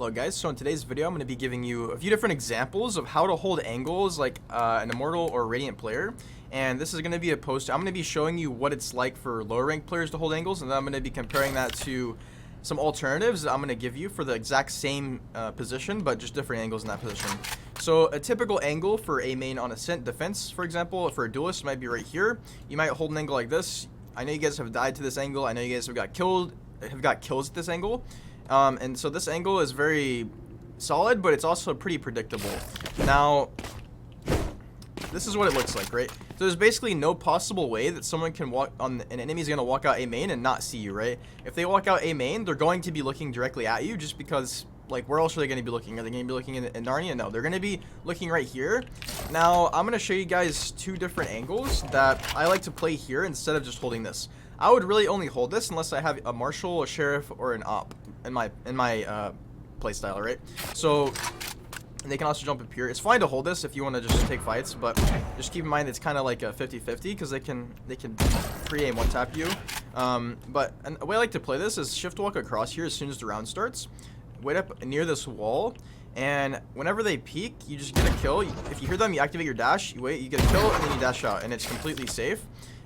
Hello guys, so in today's video I'm going to be giving you a few different examples of how to hold angles like an Immortal or Radiant player. And this is going to be I'm going to be showing you what it's like for lower ranked players to hold angles, and then I'm going to be comparing that to some alternatives that I'm going to give you for the exact same position, but just different angles in that position. So a typical angle for a main on Ascent defense, for example, for a duelist might be right here. You might hold an angle like this. I know you guys have died to this angle. I know you guys have got kills at this angle. And so this angle is very solid, but it's also pretty predictable. Now, this is what it looks like, right? So there's basically no possible way that someone can an enemy's gonna walk out A main and not see you, right? If they walk out A main, they're going to be looking directly at you just because, like, where else are they gonna be looking? Are they gonna be looking in Narnia? No, they're gonna be looking right here. Now, I'm gonna show you guys two different angles that I like to play here instead of just holding this. I would really only hold this unless I have a Marshal, a Sheriff, or an Op in my playstyle, right? So they can also jump up here. It's fine to hold this if you want to just take fights, but just keep in mind it's kind of like a 50-50 because they can pre-aim one-tap you. But a way I like to play this is shift walk across here as soon as the round starts. Wait up near this wall, and whenever they peek, you just get a kill. If you hear them, you activate your dash, you wait, you get a kill, and then you dash out, and it's completely safe.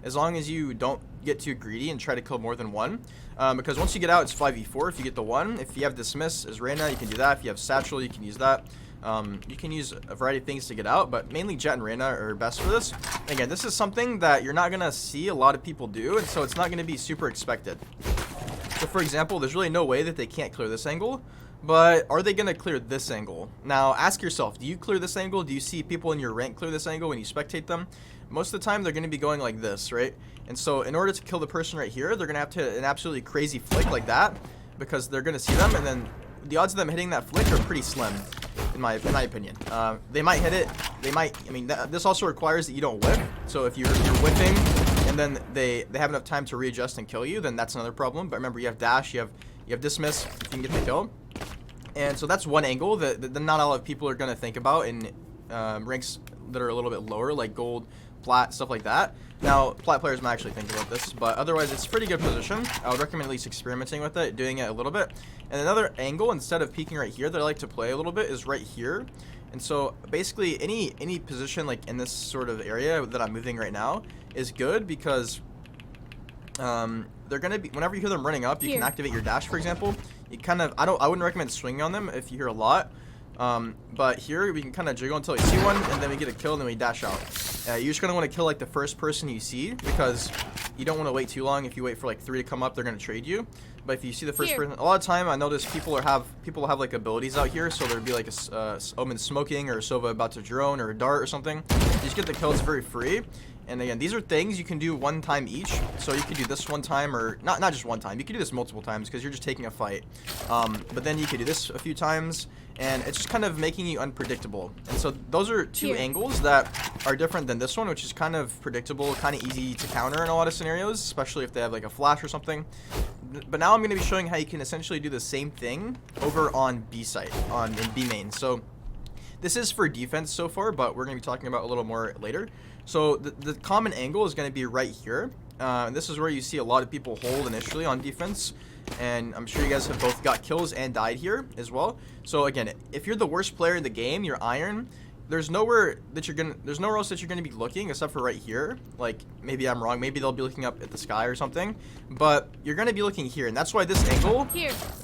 As long as you don't get too greedy and try to kill more than one. Because once you get out, it's 5v4 if you get the one. If you have Dismiss as Reyna, you can do that. If you have Satchel, you can use that. You can use a variety of things to get out, but mainly Jet and Reyna are best for this. Again, this is something that you're not going to see a lot of people do, and so it's not going to be super expected. So for example, there's really no way that they can't clear this angle. But are they going to clear this angle? Now, ask yourself, do you clear this angle? Do you see people in your rank clear this angle when you spectate them? Most of the time, they're going to be going like this, right? And so in order to kill the person right here, they're going to have to hit an absolutely crazy flick like that because they're going to see them, and then the odds of them hitting that flick are pretty slim, in my opinion. They might hit it. They might. I mean, this also requires that you don't whiff. So if you're whiffing and then they have enough time to readjust and kill you, then that's another problem. But remember, you have dash, you have dismiss, if you can get the kill. And so that's one angle that not a lot of people are going to think about in ranks that are a little bit lower, like gold, plat, stuff like that. Now, plat players might actually think about this, but otherwise it's a pretty good position. I would recommend at least experimenting with it, doing it a little bit. And another angle, instead of peeking right here, that I like to play a little bit is right here. And so basically any position like in this sort of area that I'm moving right now is good because they're gonna be, whenever you hear them running up, you can activate your dash, for example. You kind of, I wouldn't recommend swinging on them if you hear a lot. But here we can kind of jiggle until you see one, and then we get a kill, and then we dash out. You're just gonna want to kill like the first person you see because you don't want to wait too long. If you wait for like 3 to come up, they're gonna trade you. But if you see the first person, a lot of time I notice people have like abilities out here, so there'd be like a Omen smoking or a Sova about to drone or a dart or something. You just get the kill. It's very free. And again, these are things you can do one time each. So you could do this one time, or not just one time. You could do this multiple times because you're just taking a fight. But then you could do this a few times, and it's just kind of making you unpredictable. And so those are two angles that are different than this one, which is kind of predictable, kind of easy to counter in a lot of scenarios, especially if they have like a flash or something. But now I'm going to be showing how you can essentially do the same thing over on B site, in B main. So this is for defense so far, but we're going to be talking about a little more later. So the common angle is going to be right here. And this is where you see a lot of people hold initially on defense. And I'm sure you guys have both got kills and died here as well. So again, if you're the worst player in the game, you're iron. There's nowhere else that you're gonna be looking except for right here. Like, maybe I'm wrong. Maybe they'll be looking up at the sky or something. But you're gonna be looking here, and that's why this angle.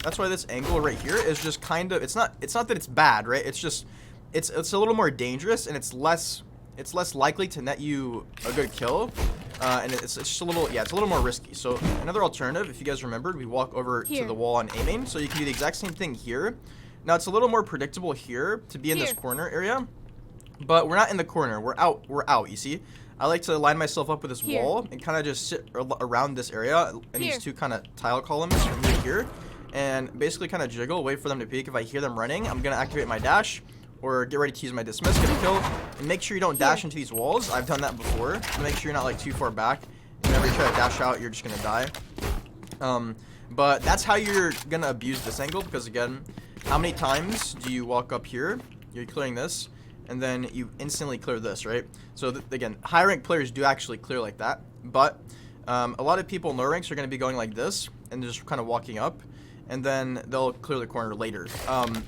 That's why this angle right here is just kind of. It's not that it's bad, right? It's just it's a little more dangerous, and it's less likely to net you a good kill. And it's just a little, it's a little more risky. So another alternative, if you guys remembered, we walk over to the wall on A main. So you can do the exact same thing here. Now it's a little more predictable here to be in this corner area, but we're not in the corner. We're out. You see, I like to line myself up with this wall and kind of just sit around this area and these two kind of tile columns from here, and basically kind of jiggle, wait for them to peek. If I hear them running, I'm gonna activate my dash, or get ready to use my dismiss, get a kill, and make sure you don't dash into these walls. I've done that before. Make sure you're not like too far back. Whenever you try to dash out, you're just gonna die. But that's how you're gonna abuse this angle, because again, how many times do you walk up here? You're clearing this, and then you instantly clear this, right? So again, high rank players do actually clear like that, but a lot of people in low ranks are gonna be going like this and just kind of walking up. and then they'll clear the corner later,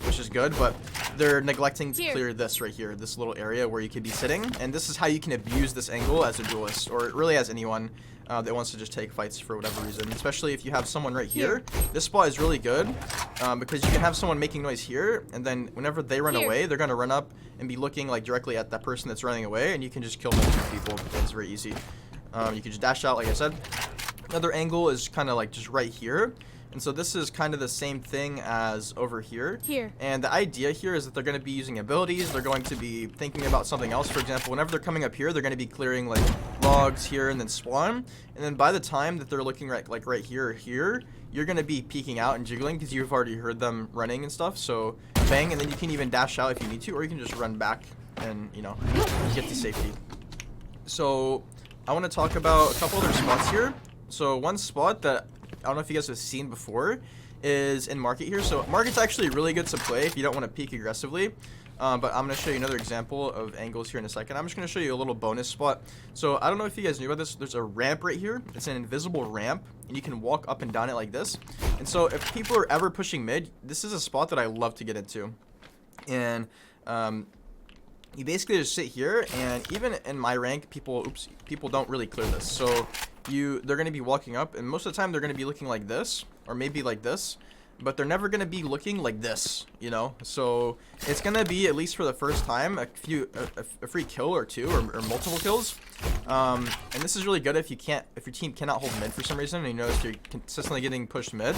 which is good, but they're neglecting to clear this right here, this little area where you could be sitting, and this is how you can abuse this angle as a duelist, or really as anyone that wants to just take fights for whatever reason, especially if you have someone right here. This spot is really good because you can have someone making noise here, and then whenever they run away, they're going to run up and be looking like directly at that person that's running away, and you can just kill multiple people. It's very easy. You can just dash out, like I said. Another angle is kind of like just right here. And so this is kind of the same thing as over here. And the idea here is that they're going to be using abilities. They're going to be thinking about something else. For example, whenever they're coming up here, they're going to be clearing like logs here and then spawn. And then by the time that they're looking like right here or here, you're going to be peeking out and jiggling because you've already heard them running and stuff. So bang, and then you can even dash out if you need to, or you can just run back and, you know, get to safety. So I want to talk about a couple other spots here. So one spot that I don't know if you guys have seen before is in market here. So market's actually really good to play if you don't want to peek aggressively. But I'm going to show you another example of angles here in a second. I'm just going to show you a little bonus spot. So I don't know if you guys knew about this. There's a ramp right here. It's an invisible ramp, and you can walk up and down it like this. And so if people are ever pushing mid, this is a spot that I love to get into. And you basically just sit here, and even in my rank, people don't really clear this. So they're going to be walking up, and most of the time they're going to be looking like this, or maybe like this, but they're never going to be looking like this, you know. So it's going to be, at least for the first time, a free kill or two, or multiple kills. And this is really good if your team cannot hold mid for some reason, and you notice you're consistently getting pushed mid.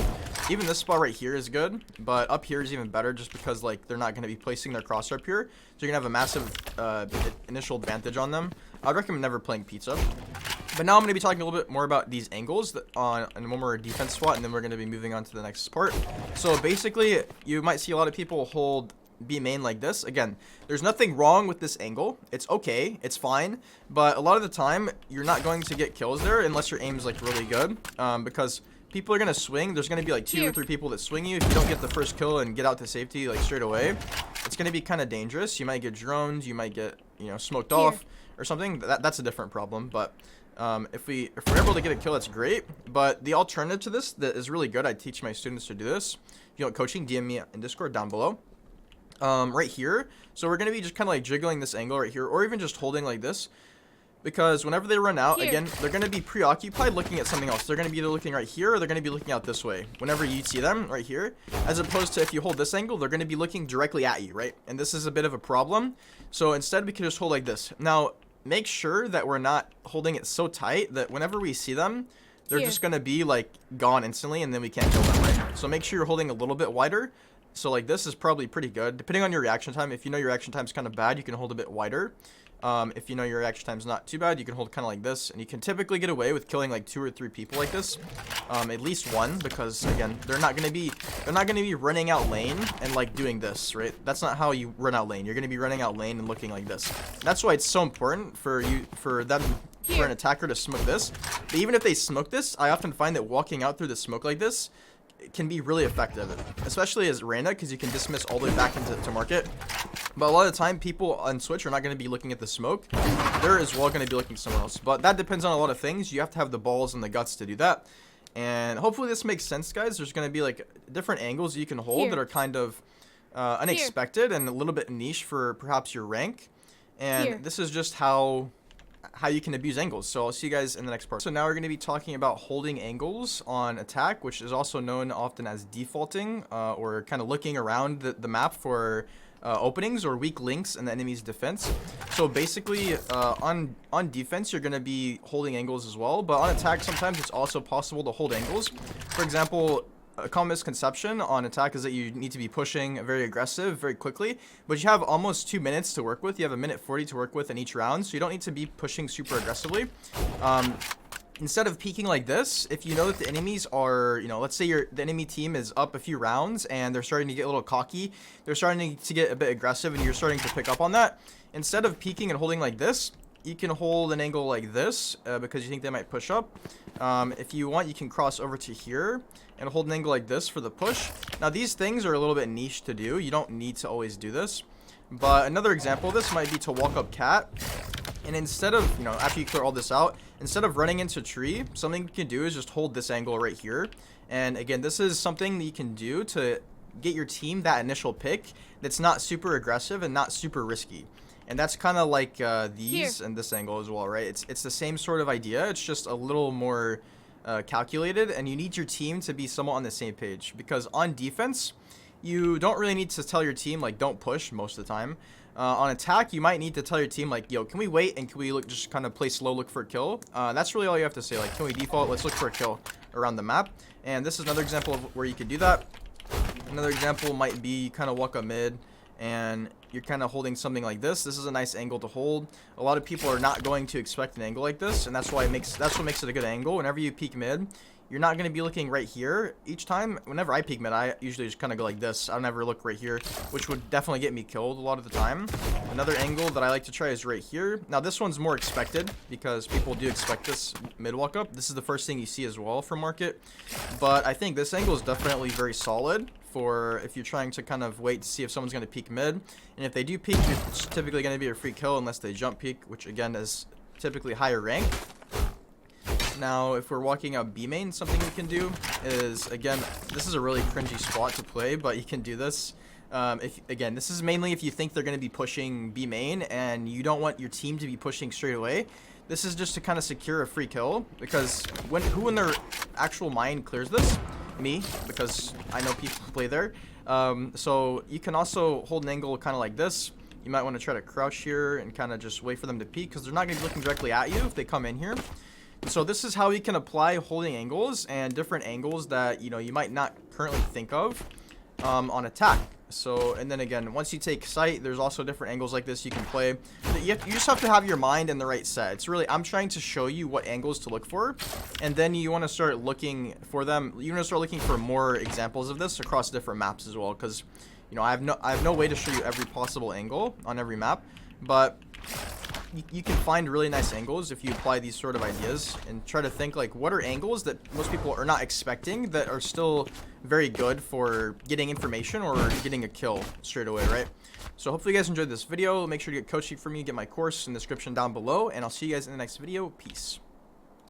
Even this spot right here is good, but up here is even better, just because like they're not going to be placing their crosshair up here, so you're going to have a massive initial advantage on them. I'd recommend never playing pizza. But now I'm going to be talking a little bit more about these angles on one more defense spot, and then we're going to be moving on to the next part. So basically, you might see a lot of people hold B main like this. Again, there's nothing wrong with this angle. It's okay. It's fine. But a lot of the time, you're not going to get kills there unless your aim is like really good. Because people are going to swing. There's going to be like 2 or 3 people that swing you. If you don't get the first kill and get out to safety like straight away, it's going to be kind of dangerous. You might get droned. You might get, you know, smoked off or something. That's a different problem. But if we're able to get a kill, that's great. But the alternative to this that is really good, I teach my students to do this. If you want coaching, DM me in Discord down below. Right here, so we're going to be just kind of like jiggling this angle right here, or even just holding like this, because whenever they run out, again, they're going to be preoccupied looking at something else. They're going to be either looking right here, or they're going to be looking out this way whenever you see them right here, as opposed to if you hold this angle, they're going to be looking directly at you, right? And this is a bit of a problem. So instead, we can just hold like this. Now make sure that we're not holding it so tight that whenever we see them, they're just going to be like gone instantly, and then we can't kill them, right? So make sure you're holding a little bit wider. So like this is probably pretty good, depending on your reaction time. If you know your reaction time is kind of bad, you can hold a bit wider. If you know your reaction time is not too bad, you can hold kind of like this, and you can typically get away with killing like 2 or 3 people like this, at least one, because again, they're not going to be running out lane and like doing this, right? That's not how you run out lane. You're going to be running out lane and looking like this. That's why it's so important for an attacker to smoke this. But even if they smoke this, I often find that walking out through the smoke like this can be really effective, especially as Reyna, because you can dismiss all the way back into market. But a lot of the time, people on Switch are not going to be looking at the smoke. They're as well going to be looking somewhere else. But that depends on a lot of things. You have to have the balls and the guts to do that. And hopefully this makes sense, guys. There's going to be like different angles you can hold that are kind of unexpected and a little bit niche for perhaps your rank. And this is just how you can abuse angles. So I'll see you guys in the next part. So now we're going to be talking about holding angles on attack, which is also known often as defaulting, or kind of looking around the map for openings or weak links in the enemy's defense. So basically, on defense, you're going to be holding angles as well, but on attack, sometimes it's also possible to hold angles. For example, a common misconception on attack is that you need to be pushing very aggressive very quickly, but you have almost 2 minutes to work with. You have 1:40 to work with in each round, so you don't need to be pushing super aggressively. Instead of peeking like this, if you know that the enemies are, you know, let's say the enemy team is up a few rounds and they're starting to get a little cocky, they're starting to get a bit aggressive, and you're starting to pick up on that, instead of peeking and holding like this, you can hold an angle like this, because you think they might push up. If you want, you can cross over to here and hold an angle like this for the push. Now these things are a little bit niche to do. You don't need to always do this. But another example of this might be to walk up cat And instead of, after you clear all this out, instead of running into a tree, something you can do is just hold this angle right here. And again, this is something that you can do to get your team that initial pick that's not super aggressive and not super risky. And that's kind of like these and this angle as well, right? It's the same sort of idea. It's just a little more calculated, and you need your team to be somewhat on the same page, because on defense, you don't really need to tell your team, like, don't push most of the time. On attack, you might need to tell your team, like, yo, can we wait and can we just kind of play slow, look for a kill? That's really all you have to say. Like, can we default? Let's look for a kill around the map. And this is another example of where you could do that. Another example might be kind of walk up mid and you're kind of holding something like this. This is a nice angle to hold. A lot of people are not going to expect an angle like this, and that's what makes it a good angle. Whenever you peek mid, you're not going to be looking right here each time. Whenever I peek mid, I usually just kind of go like this. I don't ever look right here, which would definitely get me killed a lot of the time. Another angle that I like to try is right here. Now this one's more expected because people do expect this mid walk up. This is the first thing you see as well from market, but I think this angle is definitely very solid for if you're trying to kind of wait to see if someone's going to peek mid. And if they do peek, it's typically going to be a free kill unless they jump peek, which again is typically higher rank. Now, if we're walking out B main, something we can do is, again, this is a really cringy spot to play, but you can do this. Again, this is mainly if you think they're going to be pushing B main and you don't want your team to be pushing straight away. This is just to kind of secure a free kill, because who in their actual mind clears this? Me, because I know people play there. So you can also hold an angle kind of like this. You might want to try to crouch here and kind of just wait for them to peek, because they're not going to be looking directly at you if they come in here. So this is how you can apply holding angles and different angles that you might not currently think of on attack. So, and then again, once you take sight, there's also different angles like this you can play. You just have to have your mind in the right set. It's really, I'm trying to show you what angles to look for, and then you want to start looking for them. You want to start looking for more examples of this across different maps as well, because I have no way to show you every possible angle on every map, but you can find really nice angles if you apply these sort of ideas and try to think, like, what are angles that most people are not expecting that are still very good for getting information or getting a kill straight away, right? So hopefully you guys enjoyed this video. Make sure to get coaching from me, get my course in the description down below, and I'll see you guys in the next video. Peace.